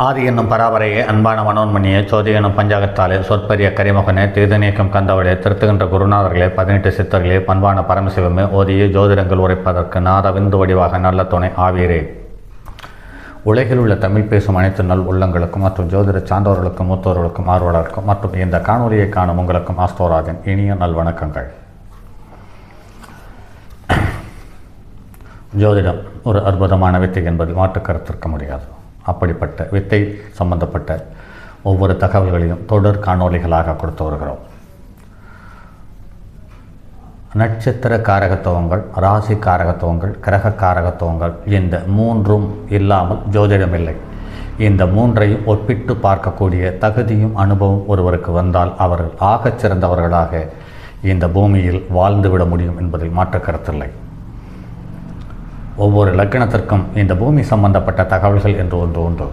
ஆதி என்னும் பராபரையே அன்பான மனோன்மணியே சோதி என்னும் பஞ்சாகத்தாலே சொற்பரிய கரிமுகனே தீர்தநீக்கம் கந்தவளே திருத்துகின்ற குருநாதர்களே 18 சித்தர்களே பண்பான பரமசிவமே ஓதியே ஜோதிடங்கள் உரைப்பதற்கு நாதவிந்து வடிவாக நல்ல துணை ஆவீரே. உலகில் உள்ள தமிழ் பேசும் அனைத்து நல் உள்ளங்களுக்கும் மற்றும் ஜோதிட சான்றோர்களுக்கும் மூத்தோர்களுக்கும் ஆர்வலருக்கும் மற்றும் இந்த காணொலியை காணும் உங்களுக்கும் ஆஸ்தோராஜன் இனிய நல்வணக்கங்கள். ஜோதிடம் ஒரு அற்புதமான வித்தை என்பது மாற்று கருத்திருக்க முடியாது. அப்படிப்பட்ட வித்தை சம்பந்தப்பட்ட ஒவ்வொரு தகவல்களையும் தொடர் காணொலிகளாக கொடுத்து வருகிறோம். நட்சத்திர காரகத்துவங்கள், ராசி காரகத்துவங்கள், கிரக காரகத்துவங்கள் இந்த மூன்றும் இல்லாமல் ஜோதிடம் இல்லை. இந்த மூன்றையும் ஒப்பிட்டு பார்க்கக்கூடிய தகுதியும் அனுபவம் ஒருவருக்கு வந்தால் அவர்கள் ஆகச் சிறந்தவர்களாக இந்த பூமியில் வாழ்ந்துவிட முடியும் என்பதில் மாற்று கருத்தில்லை. ஒவ்வொரு லக்னத்திற்கும் இந்த பூமி சம்பந்தப்பட்ட தகவல்கள் என்று ஒன்று உண்டு.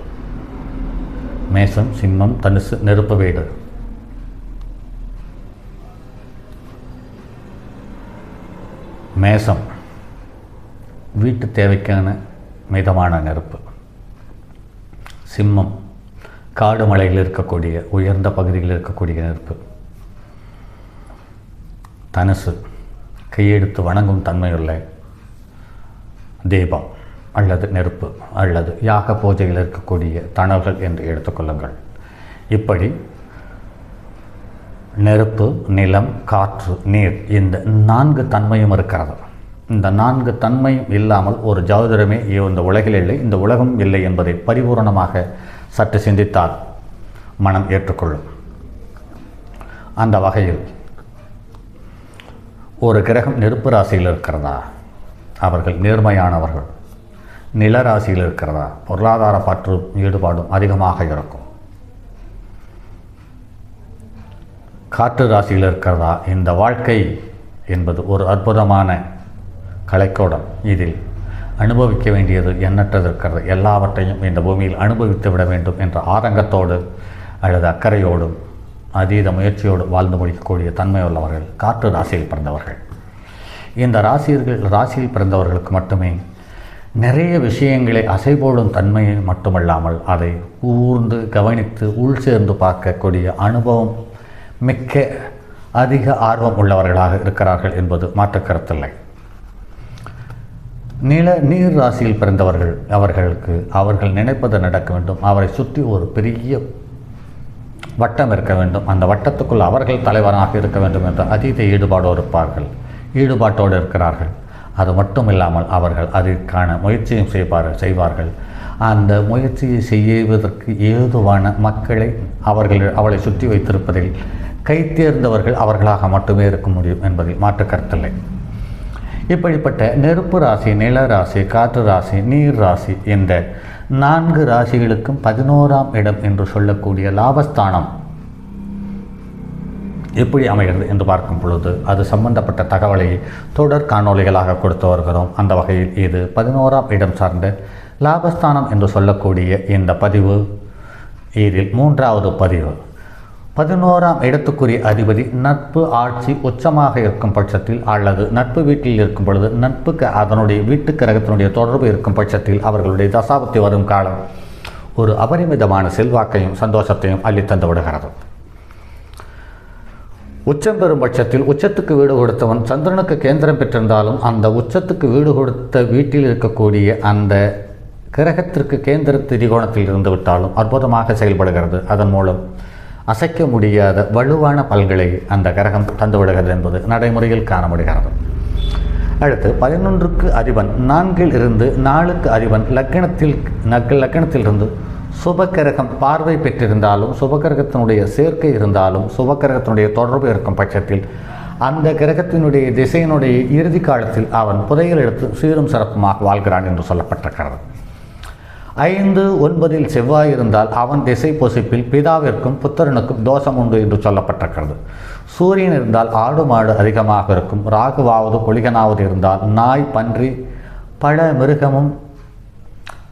மேசம், சிம்மம், தனுசு, நெருப்பு வீடு. மேசம் வீட்டு தேவைக்கான மிதமான நெருப்பு. சிம்மம் காடு மலையில் இருக்கக்கூடிய உயர்ந்த பகுதியில் இருக்கக்கூடிய நெருப்பு. தனுசு கையெடுத்து வணங்கும் தன்மையுள்ள தீபம் அல்லது நெருப்பு அல்லது யாக பூஜையில் இருக்கக்கூடிய தணல்கள் என்று எடுத்துக்கொள்ளுங்கள். இப்படி நெருப்பு, நிலம், காற்று, நீர் இந்த 4 தன்மையும் இருக்கிறது. இந்த 4 தன்மையும் இல்லாமல் ஒரு ஜோதிடமே இந்த உலகில் இல்லை, இந்த உலகம் இல்லை என்பதை பரிபூரணமாக சற்று சிந்தித்தால் மனம் ஏற்றுக்கொள்ளும். அந்த வகையில் ஒரு கிரகம் நெருப்பு ராசியில் இருக்கிறதா, அவர்கள் நேர்மையானவர்கள். நில ராசியில் இருக்கிறதா, பொருளாதார பற்றும் ஈடுபாடும் அதிகமாக இருக்கும். காற்று ராசியில் இருக்கிறதா, இந்த வாழ்க்கை என்பது ஒரு அற்புதமான கலைக்கோடம். இதில் அனுபவிக்க வேண்டியது எண்ணற்றது இருக்கிறது. எல்லாவற்றையும் இந்த பூமியில் அனுபவித்து விட வேண்டும் என்ற ஆதங்கத்தோடு அல்லது அக்கறையோடும் அதீத முயற்சியோடு வாழ்ந்து முடிக்கக்கூடிய தன்மை உள்ளவர்கள் காற்று ராசியில் பிறந்தவர்கள். இந்த ராசியில் பிறந்தவர்களுக்கு மட்டுமே நிறைய விஷயங்களை அசைபோடும் தன்மையை மட்டுமல்லாமல் அதை கூர்ந்து கவனித்து உள் சேர்ந்து பார்க்கக்கூடிய அனுபவம் மிக்க அதிக ஆர்வம் உள்ளவர்களாக இருக்கிறார்கள் என்பது மாற்று கருத்தில்லை. நீர் ராசியில் பிறந்தவர்கள் அவர்கள் நினைப்பது நடக்க வேண்டும். அவரை சுற்றி ஒரு பெரிய வட்டம் இருக்க வேண்டும். அந்த வட்டத்துக்குள் அவர்கள் தலைவராக இருக்க வேண்டும் என்ற அதீத ஈடுபாட்டோடு இருக்கிறார்கள். அது மட்டும் இல்லாமல் அவர்கள் அதற்கான முயற்சியும் செய்வார்கள். அந்த முயற்சியை செய்வதற்கு ஏதுவான மக்களை அவளை சுற்றி வைத்திருப்பதில் கைத்தேர்ந்தவர்கள் அவர்களாக மட்டுமே இருக்க முடியும் என்பதில் மாற்று கருத்தில்லை. இப்படிப்பட்ட நெருப்பு ராசி, நில ராசி, காற்று ராசி, நீர் ராசி என்ற 4 ராசிகளுக்கும் 11ஆம் இடம் என்று சொல்லக்கூடிய லாபஸ்தானம் எப்படி அமைகிறது என்று பார்க்கும் பொழுது அது சம்பந்தப்பட்ட தகவலை தொடர் காணொலிகளாக கொடுத்து வருகிறோம். அந்த வகையில் இது 11ஆம் இடம் சார்ந்த லாபஸ்தானம் என்று சொல்லக்கூடிய இந்த பதிவு இதில் 3வது பதிவு. 11ஆம் இடத்துக்குரிய அதிபதி நட்பு ஆட்சி உச்சமாக இருக்கும் பட்சத்தில் அல்லது நட்பு வீட்டில் இருக்கும் பொழுது நட்புக்கு அதனுடைய வீட்டு கிரகத்தினுடைய தொடர்பு இருக்கும் பட்சத்தில் அவர்களுடைய தசாபத்தி வரும் காலம் ஒரு அபரிமிதமான செல்வாக்கையும் சந்தோஷத்தையும் அள்ளித்தந்து விடுகிறது. உச்சம் பெறும் பட்சத்தில் உச்சத்துக்கு வீடு கொடுத்தவன் சந்திரனுக்கு கேந்திரம் பெற்றிருந்தாலும் அந்த உச்சத்துக்கு வீடு கொடுத்த வீட்டில் இருக்கக்கூடிய அந்த கிரகத்திற்கு கேந்திர திரிகோணத்தில் இருந்து விட்டாலும் அற்புதமாக செயல்படுகிறது. அதன் மூலம் அசைக்க முடியாத வலுவான பல்களை அந்த கிரகம் தந்துவிடுகிறது என்பது நடைமுறையில் காண முடிகிறது. அடுத்து 11க்கு அதிபன் 4இல் இருந்து 4க்கு அதிபன் லக்கணத்திலிருந்து சுபக்கிரகம் பார்வை பெற்றிருந்தாலும் சுபக்கிரகத்தினுடைய சேர்க்கை இருந்தாலும் சுபக்கிரகத்தினுடைய தொடர்பு இருக்கும் பட்சத்தில் அந்த கிரகத்தினுடைய திசையினுடைய இறுதி காலத்தில் அவன் புதையல் எடுத்து சீரும் சிறப்புமாக வாழ்கிறான் என்று சொல்லப்பட்டிருக்கிறது. 5, 9இல் செவ்வாய் இருந்தால் அவன் திசை பொசிப்பில் பிதாவிற்கும் புத்திரனுக்கும் தோஷம் உண்டு என்று சொல்லப்பட்டிருக்கிறது. சூரியன் இருந்தால் ஆடு மாடு அதிகமாக இருக்கும். ராகுவாவது கொளிகனாவது இருந்தால் நாய், பன்றி, பழ மிருகமும்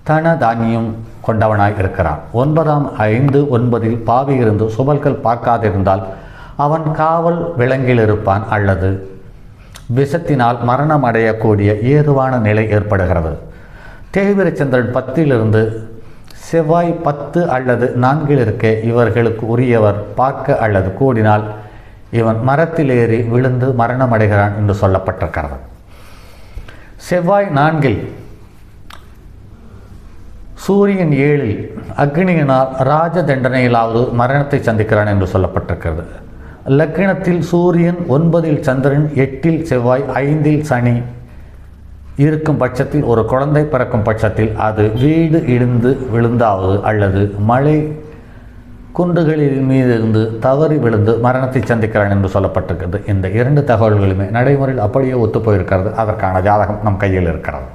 தன தானியம் கொண்டவனாய் இருக்கிறான். 9ஆம் 5, 9இல் பாவி இருந்து சுபல்கள் பார்க்காதிருந்தால் அவன் காவல் விலங்கில் இருப்பான் அல்லது விஷத்தினால் மரணம் அடையக்கூடிய ஏதுவான நிலை ஏற்படுகிறது. தேய்பிரை சந்திரன் 10இலிருந்து செவ்வாய் 10 அல்லது 4 இருக்க இவர்களுக்கு உரியவர். பார்க்க அல்லது கூடினால் இவன் மரத்தில் ஏறி விழுந்து மரணமடைகிறான் என்று சொல்லப்பட்டிருக்கிறது. செவ்வாய் 4 சூரியன் 7 அக்னியினால் ராஜ தண்டனையிலாவது மரணத்தை சந்திக்கிறான் என்று சொல்லப்பட்டிருக்கிறது. லக்னத்தில் சூரியன் 9 சந்திரன் 8 செவ்வாய் 5 சனி இருக்கும் பட்சத்தில் ஒரு குழந்தை பிறக்கும் பட்சத்தில் அது வீடு இடிந்து விழுந்தாவது அல்லது மலை குன்றுகளின் மீது இருந்து தவறி விழுந்து மரணத்தை சந்திக்கிறான் என்று சொல்லப்பட்டிருக்கிறது. இந்த 2 தகவல்களுமே நடைமுறையில் அப்படியே ஒத்து போயிருக்கிறது. அதற்கான ஜாதகம் நம் கையில் இருக்கிறது.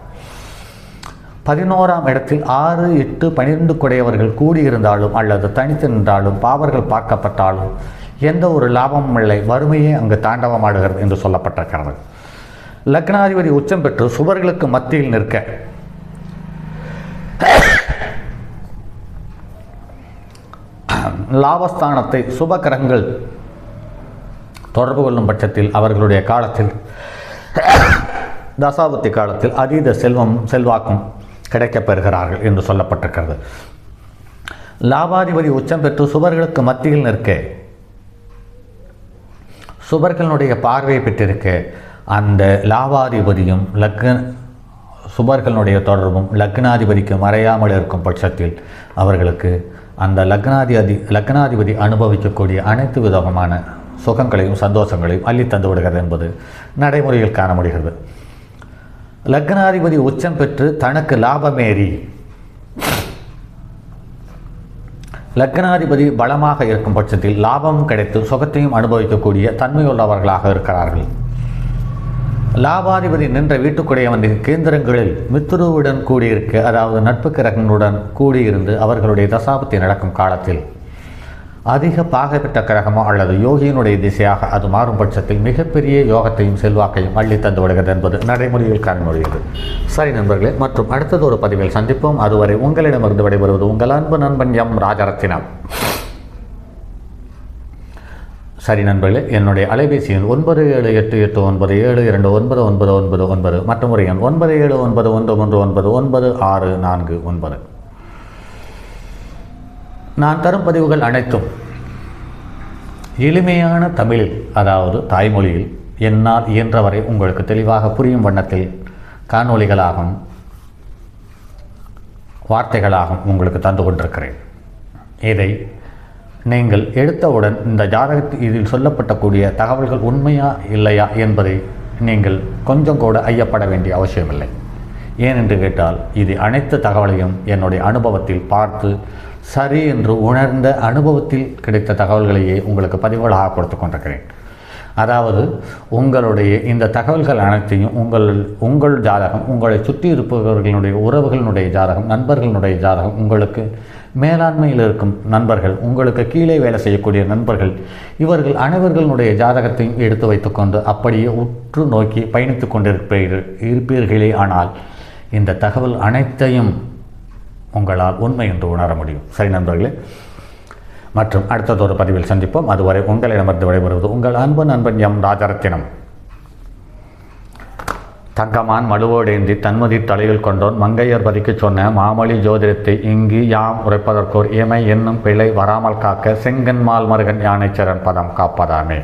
11ஆம் இடத்தில் 6, 8, 12 குடையவர்கள் கூடியிருந்தாலும் அல்லது தனித்து நின்றாலும் பாவர்கள் பார்க்கப்பட்டாலும் எந்த ஒரு லாபமும் இல்லை, வறுமையே அங்கு தாண்டவமாடுகிறது என்று சொல்லப்பட்டிருக்கிறது. லக்னாதிபதி உச்சம் பெற்று சுவர்களுக்கு மத்தியில் நிற்க லாபஸ்தானத்தை சுப கிரகங்கள் தொடர்பு கொள்ளும் பட்சத்தில் அவர்களுடைய காலத்தில் தசாபுத்தி காலத்தில் அதீத செல்வாக்கும் கிடைக்கப் பெறுகிறார்கள் என்று சொல்லப்பட்டிருக்கிறது. லாபாதிபதி உச்சம் பெற்று சுவர்களுக்கு மத்தியில் நிற்க சுபர்களுடைய பார்வையை பெற்றிருக்க அந்த லாபாதிபதியும் சுபர்களுடைய தொடர்பும் லக்னாதிபதிக்கு மறையாமல் இருக்கும் பட்சத்தில் அவர்களுக்கு அந்த லக்னாதிபதி அனுபவிக்கக்கூடிய அனைத்து விதமான சுகங்களையும் சந்தோஷங்களையும் அள்ளி தந்து விடுகிறது என்பது நடைமுறையில் காண முடிகிறது. லக்னாதிபதி உச்சம் பெற்று தனக்கு லாபமேறி லக்னாதிபதி பலமாக இருக்கும் பட்சத்தில் லாபமும் கிடைத்து சுகத்தையும் அனுபவிக்கக்கூடிய தன்மையுள்ளவர்களாக இருக்கிறார்கள். லாபாதிபதி நின்ற வீட்டுக்குடையவனின் கேந்திரங்களில் மித்ருவுடன் கூடியிருக்க, அதாவது நட்பு கிரகங்களுடன் கூடியிருந்து அவர்களுடைய தசாபத்தி நடக்கும் காலத்தில் அதிக பாகப்பட்ட கிரகமோ அல்லது யோகியினுடைய திசையாக அது மாறும் பட்சத்தில் மிகப்பெரிய யோகத்தையும் செல்வாக்கையும் அள்ளி தந்து விடுகிறது என்பது நடைமுறையில் காண முடிகிறது. சரி நண்பர்களே, மற்றும் அடுத்தது ஒரு பதிவில் சந்திப்போம். அதுவரை உங்களிடமிருந்து விடைபெறுவது உங்கள் அன்பு நண்பன் எம் ராஜரத்தினம். சரி நண்பர்களே, என்னுடைய அலைபேசி எண் 978897299999 மற்றும் ஒரு எண் 9791119649. நான் தரும் பதிவுகள் அனைத்தும் எளிமையான தமிழில், அதாவது தாய்மொழியில் என்னால் இயன்றவரை உங்களுக்கு தெளிவாக புரியும் வண்ணத்தில் காணொளிகளாகவும் வார்த்தைகளாகவும் உங்களுக்கு தந்து கொண்டிருக்கிறேன். இதை நீங்கள் எடுத்தவுடன் இந்த ஜாதகத்தில் இதில் சொல்லப்பட்டக்கூடிய தகவல்கள் உண்மையா இல்லையா என்பதை நீங்கள் கொஞ்சம் கூட ஐயப்பட வேண்டிய அவசியமில்லை. ஏனென்று கேட்டால் இது அனைத்து தகவலையும் என்னுடைய அனுபவத்தில் பார்த்து சரி என்று உணர்ந்த அனுபவத்தில் கிடைத்த தகவல்களையே உங்களுக்கு பதிவுகளாக கொடுத்து கொண்டிருக்கிறேன். அதாவது உங்களுடைய இந்த தகவல்கள் அனைத்தையும் உங்கள் ஜாதகம், உங்களை சுற்றி இருப்பவர்களுடைய உறவுகளினுடைய ஜாதகம், நண்பர்களுடைய ஜாதகம், உங்களுக்கு மேலாண்மையில் இருக்கும் நண்பர்கள், உங்களுக்கு கீழே வேலை செய்யக்கூடிய நண்பர்கள், இவர்கள் அனைவர்களுடைய ஜாதகத்தையும் எடுத்து வைத்துக்கொண்டு அப்படியே உற்று நோக்கி பயணித்து கொண்டிருப்பீர்களே. ஆனால் இந்த தகவல் அனைத்தையும் உங்களால் உண்மை என்று உணர முடியும். சரி நண்பர்களே, மற்றும் அடுத்ததொரு பதிவில் சந்திப்போம். அதுவரை உங்களிடமிருந்து விடைபெறுவது உங்கள் அன்பு நண்பன் எம் ராஜரத்தினம். தங்கமான் மழுவோடேந்தி தன்மதி தலையில் கொண்டோன் மங்கையர் பதிக்கு சொன்ன மாமொழி ஜோதிடத்தை இங்கு யாம் உரைப்பதற்கோர் இமை என்னும் பிழை வராமல் காக்க செங்கன்மால் மருகன் யானைச்சரன் பதம் காப்பதாமே.